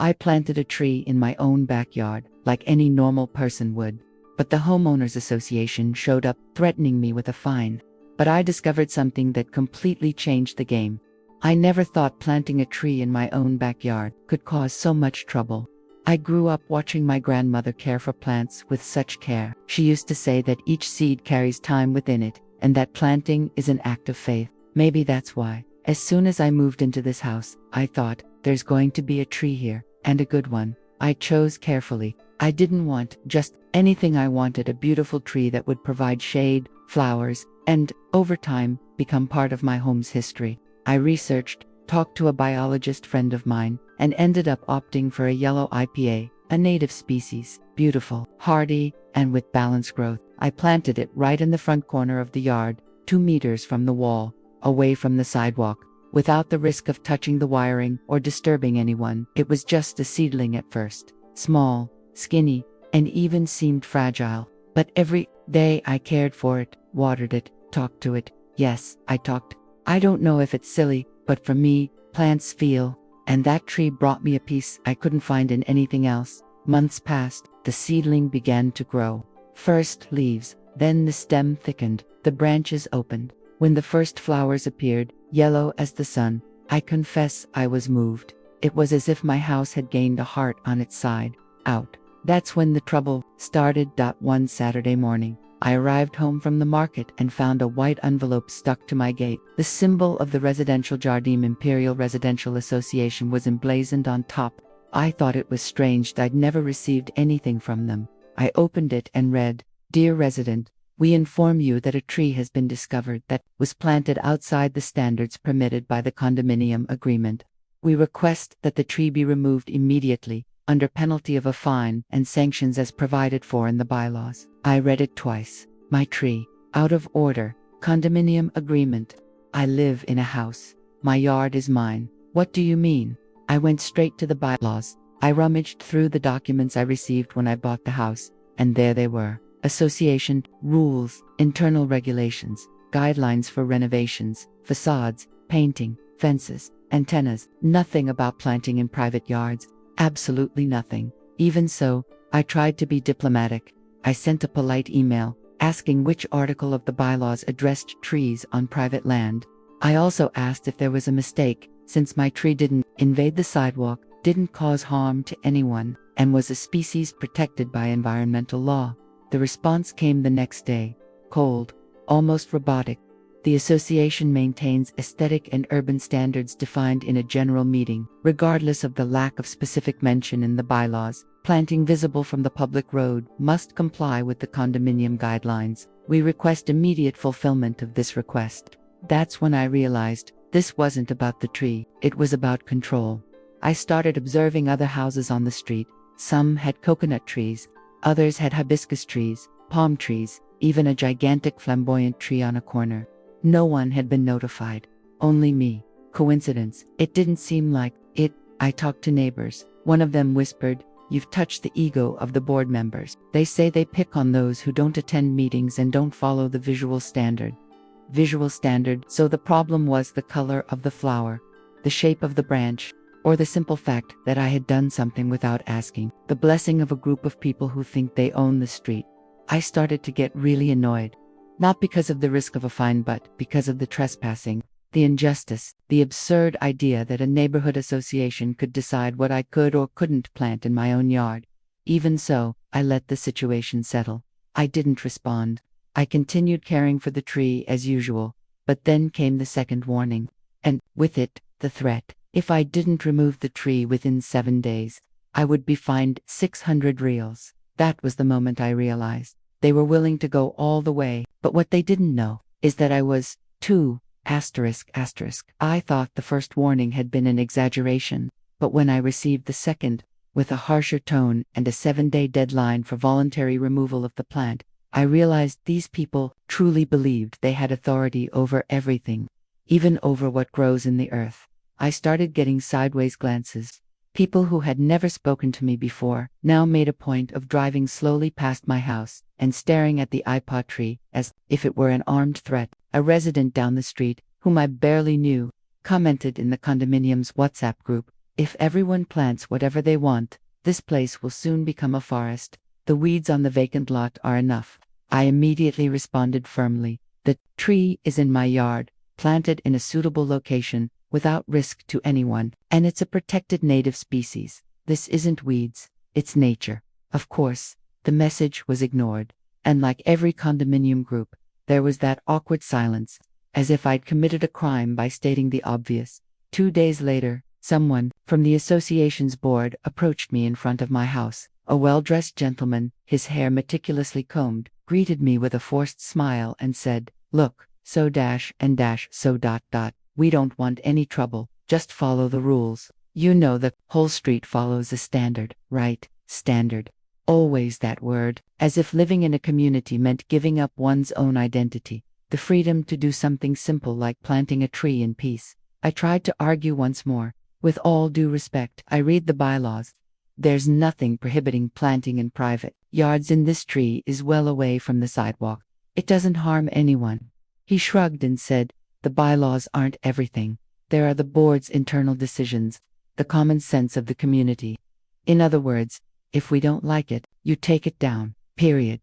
I planted a tree in my own backyard, like any normal person would. But the homeowners association showed up, threatening me with a fine. But I discovered something that completely changed the game. I never thought planting a tree in my own backyard could cause so much trouble. I grew up watching my grandmother care for plants with such care. She used to say that each seed carries time within it, and that planting is an act of faith. Maybe that's why. As soon as I moved into this house, I thought, there's going to be a tree here, and a good one. I chose carefully. I didn't want just anything. I wanted a beautiful tree that would provide shade, flowers, and, over time, become part of my home's history. I researched, talked to a biologist friend of mine, and ended up opting for a yellow IPA, a native species, beautiful, hardy, and with balanced growth. I planted it right in the front corner of the yard, 2 meters from the wall, away from the sidewalk, without the risk of touching the wiring or disturbing anyone. It was just a seedling at first, small, skinny, and even seemed fragile. But every day I cared for it, watered it, talked to it. Yes, I talked. I don't know if it's silly, but for me, plants feel. And that tree brought me a peace I couldn't find in anything else. Months passed, the seedling began to grow. First leaves, then the stem thickened, the branches opened. When the first flowers appeared, yellow as the sun, I confess I was moved. It was as if my house had gained a heart on its side. Out. That's when the trouble started. One Saturday morning, I arrived home from the market and found a white envelope stuck to my gate. The symbol of the Residential Jardim Imperial Residential Association was emblazoned on top. I thought it was strange that I'd never received anything from them. I opened it and read, "Dear resident, we inform you that a tree has been discovered that was planted outside the standards permitted by the condominium agreement. We request that the tree be removed immediately, under penalty of a fine and sanctions as provided for in the bylaws." I read it twice. My tree, out of order, condominium agreement. I live in a house. My yard is mine. What do you mean? I went straight to the bylaws. I rummaged through the documents I received when I bought the house, and there they were. Association rules, internal regulations, guidelines for renovations, facades, painting, fences, antennas. Nothing about planting in private yards. Absolutely nothing. Even so, I tried to be diplomatic. I sent a polite email, asking which article of the bylaws addressed trees on private land. I also asked if there was a mistake, since my tree didn't invade the sidewalk, didn't cause harm to anyone, and was a species protected by environmental law. The response came the next day, cold, almost robotic. The association maintains aesthetic and urban standards defined in a general meeting, regardless of the lack of specific mention in the bylaws. Planting visible from the public road must comply with the condominium guidelines. We request immediate fulfillment of this request. That's when I realized this wasn't about the tree, it was about control. I started observing other houses on the street. Some had coconut trees, others had hibiscus trees, palm trees, even a gigantic flamboyant tree on a corner. No one had been notified. Only me. Coincidence? It didn't seem like it. I talked to neighbors. One of them whispered, "You've touched the ego of the board members. They say they pick on those who don't attend meetings and don't follow the visual standard." Visual standard. So the problem was the color of the flower, the shape of the branch, or the simple fact that I had done something without asking. The blessing of a group of people who think they own the street. I started to get really annoyed. Not because of the risk of a fine, but because of the trespassing, the injustice, the absurd idea that a neighborhood association could decide what I could or couldn't plant in my own yard. Even so, I let the situation settle. I didn't respond. I continued caring for the tree as usual, but then came the second warning. And, with it, the threat. If I didn't remove the tree within 7 days, I would be fined 600 reals. That was the moment I realized. They were willing to go all the way, but what they didn't know is that I was, too. I thought the first warning had been an exaggeration, but when I received the second, with a harsher tone and a 7-day deadline for voluntary removal of the plant, I realized these people truly believed they had authority over everything, even over what grows in the earth. I started getting sideways glances. People who had never spoken to me before now made a point of driving slowly past my house and staring at the iPod tree as if it were an armed threat. A resident down the street, whom I barely knew, commented in the condominium's WhatsApp group, If everyone plants whatever they want, this place will soon become a forest. The weeds on the vacant lot are enough. I immediately responded firmly. The tree is in my yard, planted in a suitable location, without risk to anyone, and it's a protected native species. This isn't weeds, it's nature. Of course, the message was ignored, and like every condominium group, there was that awkward silence, as if I'd committed a crime by stating the obvious. 2 days later, someone from the association's board approached me in front of my house. A well-dressed gentleman, his hair meticulously combed, greeted me with a forced smile and said, "Look, so dash and dash so dot dot. We don't want any trouble, just follow the rules. You know the whole street follows a standard, right? Standard." Always that word, as if living in a community meant giving up one's own identity, the freedom to do something simple like planting a tree in peace. I tried to argue once more. With all due respect, I read the bylaws. There's nothing prohibiting planting in private yards, and this tree is well away from the sidewalk. It doesn't harm anyone. He shrugged and said, "The bylaws aren't everything. There are the board's internal decisions, the common sense of the community. In other words, if we don't like it, you take it down, period."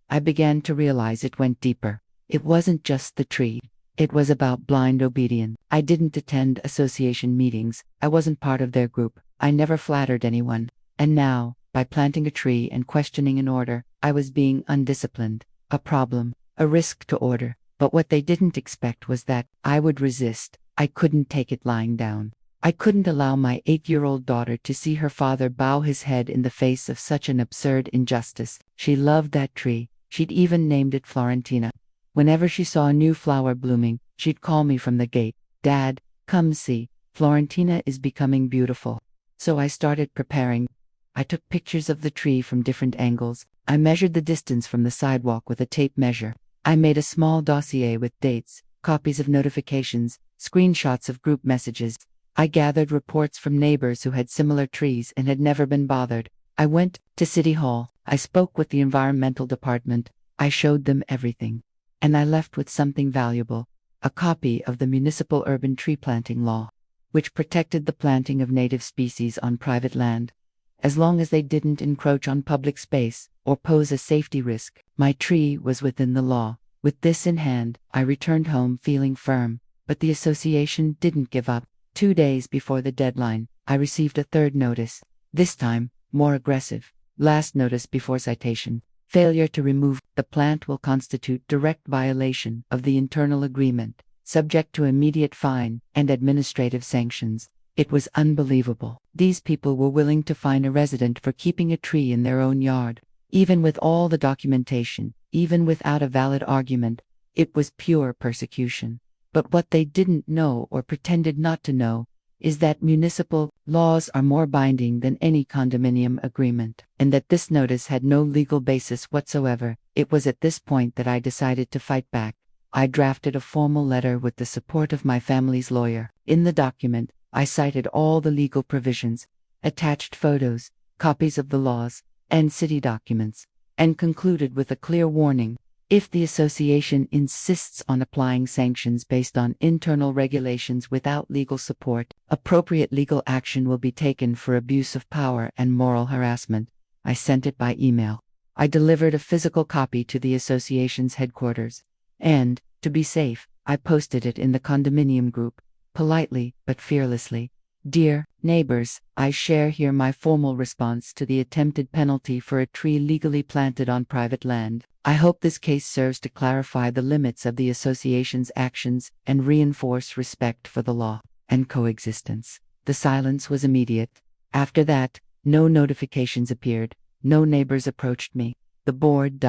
I began to realize it went deeper. It wasn't just the tree. It was about blind obedience. I didn't attend association meetings. I wasn't part of their group. I never flattered anyone. And now, by planting a tree and questioning an order, I was being undisciplined. A problem, a risk to order. But what they didn't expect was that I would resist. I couldn't take it lying down. I couldn't allow my 8-year-old daughter to see her father bow his head in the face of such an absurd injustice. She loved that tree. She'd even named it Florentina. Whenever she saw a new flower blooming, she'd call me from the gate, "Dad, come see, Florentina is becoming beautiful." So I started preparing. I took pictures of the tree from different angles. I measured the distance from the sidewalk with a tape measure. I made a small dossier with dates, copies of notifications, screenshots of group messages. I gathered reports from neighbors who had similar trees and had never been bothered. I went to City Hall. I spoke with the environmental department. I showed them everything. And I left with something valuable, a copy of the Municipal Urban Tree Planting Law, which protected the planting of native species on private land. As long as they didn't encroach on public space or pose a safety risk, my tree was within the law. With this in hand, I returned home feeling firm, but the association didn't give up. 2 days before the deadline, I received a third notice, this time more aggressive. Last notice before citation. Failure to remove the plant will constitute direct violation of the internal agreement, subject to immediate fine and administrative sanctions. It was unbelievable. These people were willing to fine a resident for keeping a tree in their own yard. Even with all the documentation, even without a valid argument, it was pure persecution. But what they didn't know or pretended not to know is that municipal laws are more binding than any condominium agreement, and that this notice had no legal basis whatsoever. It was at this point that I decided to fight back. I drafted a formal letter with the support of my family's lawyer. In the document, I cited all the legal provisions, attached photos, copies of the laws, and city documents, and concluded with a clear warning. If the association insists on applying sanctions based on internal regulations without legal support, appropriate legal action will be taken for abuse of power and moral harassment. I sent it by email. I delivered a physical copy to the association's headquarters. And, to be safe, I posted it in the condominium group, politely but fearlessly. "Dear neighbors, I share here my formal response to the attempted penalty for a tree legally planted on private land. I hope this case serves to clarify the limits of the association's actions and reinforce respect for the law and coexistence." The silence was immediate. After that, no notifications appeared, no neighbors approached me. The board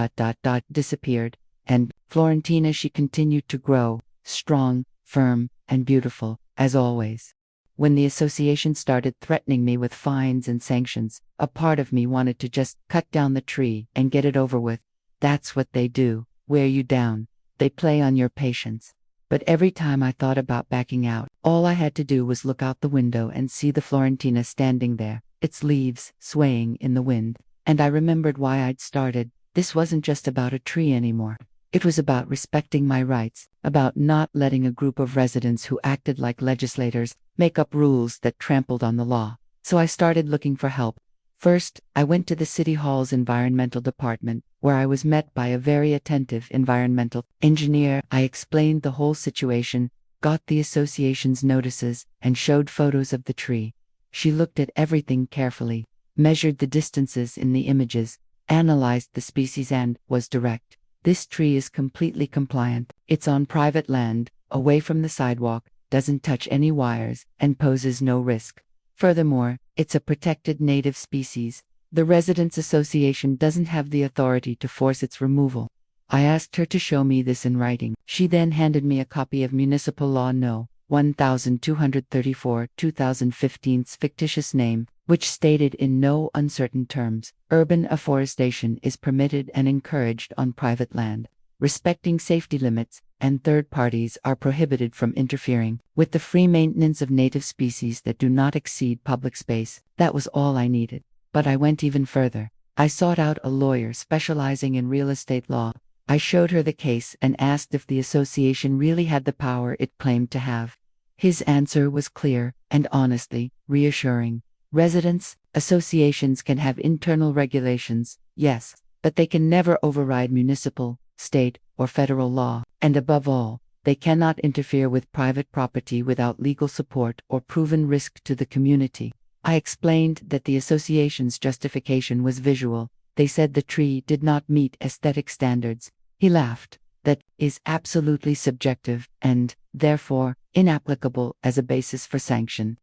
disappeared, and Florentina, she continued to grow, strong, firm, and beautiful, as always. When the association started threatening me with fines and sanctions, a part of me wanted to just cut down the tree and get it over with. That's what they do, wear you down. They play on your patience. But every time I thought about backing out, all I had to do was look out the window and see the Florentina standing there, its leaves swaying in the wind. And I remembered why I'd started. This wasn't just about a tree anymore. It was about respecting my rights, about not letting a group of residents who acted like legislators make up rules that trampled on the law. So I started looking for help. First, I went to the City Hall's environmental department, where I was met by a very attentive environmental engineer. I explained the whole situation, got the association's notices, and showed photos of the tree. She looked at everything carefully, measured the distances in the images, analyzed the species and was direct. This tree is completely compliant. It's on private land, away from the sidewalk, doesn't touch any wires, and poses no risk. Furthermore, it's a protected native species. The Residents Association doesn't have the authority to force its removal. I asked her to show me this in writing. She then handed me a copy of Municipal Law No. 1234, 2015's fictitious name, which stated in no uncertain terms, urban afforestation is permitted and encouraged on private land, respecting safety limits, and third parties are prohibited from interfering with the free maintenance of native species that do not exceed public space. That was all I needed. But I went even further. I sought out a lawyer specializing in real estate law. I showed her the case and asked if the association really had the power it claimed to have. His answer was clear and honestly reassuring. Residents, associations can have internal regulations, yes, but they can never override municipal, state, or federal law, and above all, they cannot interfere with private property without legal support or proven risk to the community. I explained that the association's justification was visual. They said the tree did not meet aesthetic standards. He laughed. That is absolutely subjective and, therefore, inapplicable as a basis for sanction.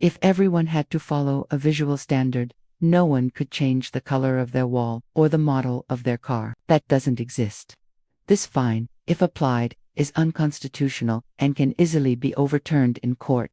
If everyone had to follow a visual standard, no one could change the color of their wall or the model of their car. That doesn't exist. This fine, if applied, is unconstitutional and can easily be overturned in court.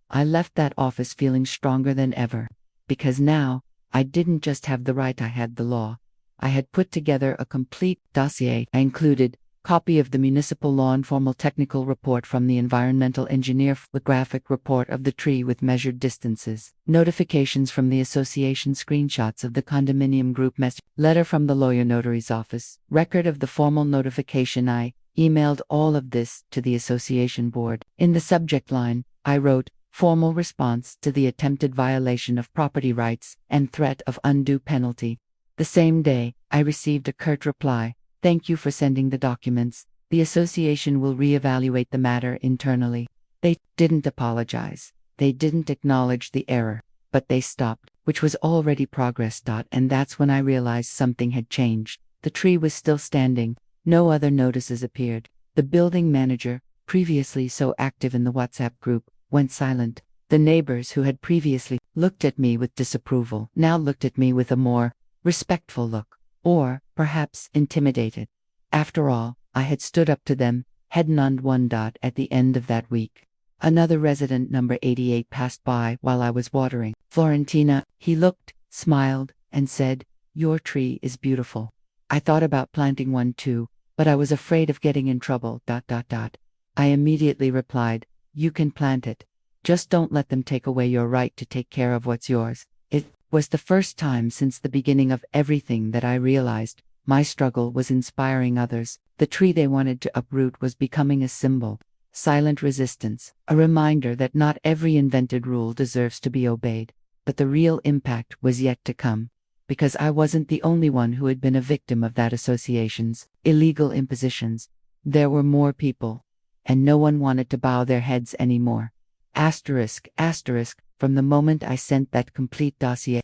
I left that office feeling stronger than ever, because now, I didn't just have the right, I had the law. I had put together a complete dossier. I included copy of the municipal law informal technical report from the environmental engineer, photographic report of the tree with measured distances, notifications from the association, screenshots of the condominium group message, letter from the lawyer notary's office, record of the formal notification. I emailed all of this to the association board. In the subject line, I wrote, "Formal response to the attempted violation of property rights and threat of undue penalty." The same day, I received a curt reply. "Thank you for sending the documents. The association will reevaluate the matter internally." They didn't apologize. They didn't acknowledge the error, but they stopped, which was already progress. And that's when I realized something had changed. The tree was still standing. No other notices appeared. The building manager, previously so active in the WhatsApp group, went silent. The neighbors who had previously looked at me with disapproval now looked at me with a more respectful look, or perhaps intimidated. After all, I had stood up to them, head nod one. At the end of that week, another resident, number 88, passed by while I was watering. "Florentina," he looked, smiled, and said, "Your tree is beautiful. I thought about planting one too, but I was afraid of getting in trouble. I immediately replied, "You can plant it. Just don't let them take away your right to take care of what's yours." It was the first time since the beginning of everything that I realized my struggle was inspiring others. The tree they wanted to uproot was becoming a symbol, silent resistance, a reminder that not every invented rule deserves to be obeyed. But the real impact was yet to come, because I wasn't the only one who had been a victim of that association's illegal impositions. There were more people, and no one wanted to bow their heads anymore. Asterisk, from the moment I sent that complete dossier,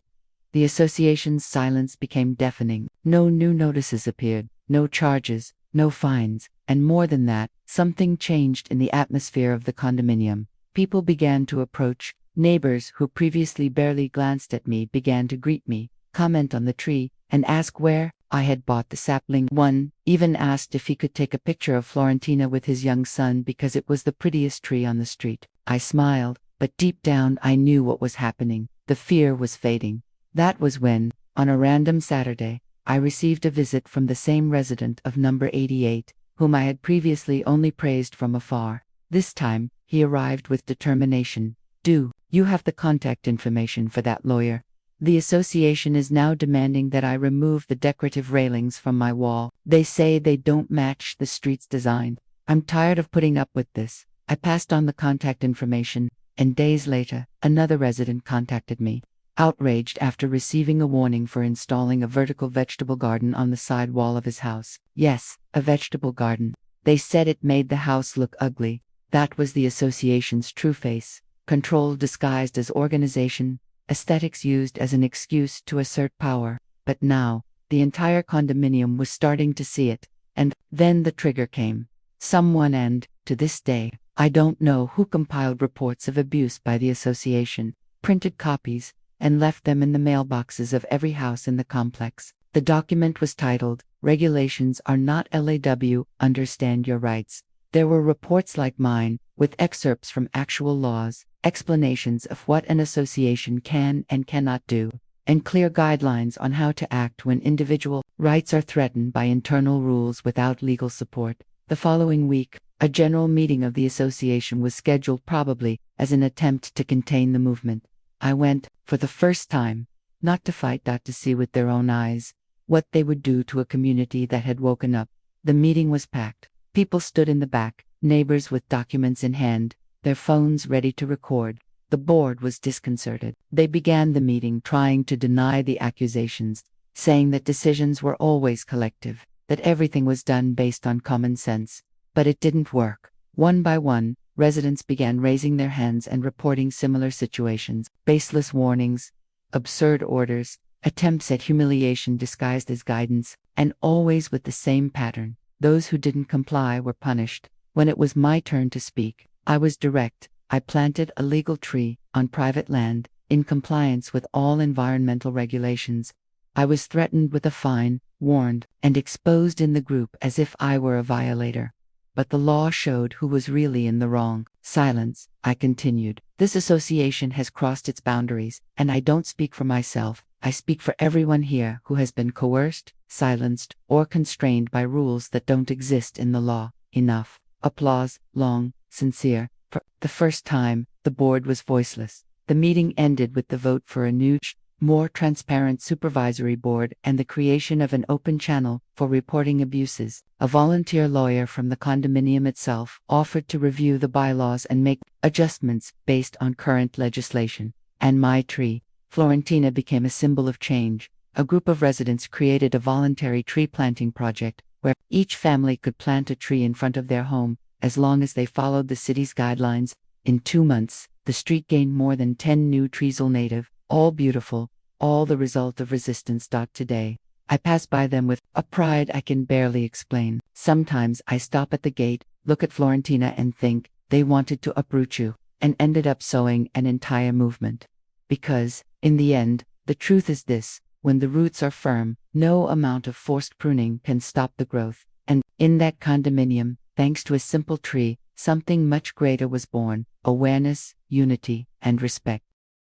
the association's silence became deafening. No new notices appeared, no charges, no fines, and more than that, something changed in the atmosphere of the condominium. People began to approach. Neighbors who previously barely glanced at me began to greet me, comment on the tree, and ask where I had bought the sapling. One even asked if he could take a picture of Florentina with his young son because it was the prettiest tree on the street. I smiled, but deep down I knew what was happening. The fear was fading. That was when, on a random Saturday, I received a visit from the same resident of number 88, whom I had previously only praised from afar. This time, he arrived with determination. "Do you have the contact information for that lawyer? The association is now demanding that I remove the decorative railings from my wall. They say they don't match the street's design. I'm tired of putting up with this." I passed on the contact information. and days later, another resident contacted me, outraged after receiving a warning for installing a vertical vegetable garden on the side wall of his house. Yes, a vegetable garden. They said it made the house look ugly. That was the association's true face. Control disguised as organization, aesthetics used as an excuse to assert power. But now, the entire condominium was starting to see it. And then the trigger came. Someone, and, to this day, I don't know who, compiled reports of abuse by the association, printed copies, and left them in the mailboxes of every house in the complex. The document was titled, "Regulations are not LAW, Understand Your Rights." There were reports like mine, with excerpts from actual laws, explanations of what an association can and cannot do, and clear guidelines on how to act when individual rights are threatened by internal rules without legal support. The following week, a general meeting of the association was scheduled, probably as an attempt to contain the movement. I went, for the first time, not to fight, to see with their own eyes what they would do to a community that had woken up. The meeting was packed. People stood in the back, neighbors with documents in hand, their phones ready to record. The board was disconcerted. They began the meeting trying to deny the accusations, saying that decisions were always collective, that everything was done based on common sense. But it didn't work. One by one, residents began raising their hands and reporting similar situations, baseless warnings, absurd orders, attempts at humiliation disguised as guidance, and always with the same pattern. Those who didn't comply were punished. When it was my turn to speak, I was direct. I planted a legal tree on private land, in compliance with all environmental regulations. I was threatened with a fine, warned, and exposed in the group as if I were a violator. But the law showed who was really in the wrong. Silence, I continued. This association has crossed its boundaries, and I don't speak for myself. I speak for everyone here who has been coerced, silenced, or constrained by rules that don't exist in the law. Enough. Applause, long, sincere. For the first time, the board was voiceless. The meeting ended with the vote for a new, more transparent supervisory board and the creation of an open channel for reporting abuses. A volunteer lawyer from the condominium itself offered to review the bylaws and make adjustments based on current legislation. And my tree, Florentina, became a symbol of change. A group of residents created a voluntary tree planting project where each family could plant a tree in front of their home, as long as they followed the city's guidelines. In 2 months, the street gained more than 10 new trees, all native, all beautiful, all the result of resistance. Today, I pass by them with a pride I can barely explain. Sometimes I stop at the gate, look at Florentina and think, they wanted to uproot you, and ended up sowing an entire movement. Because, in the end, the truth is this: when the roots are firm, no amount of forced pruning can stop the growth. And, in that condominium, thanks to a simple tree, something much greater was born: awareness, unity, and respect.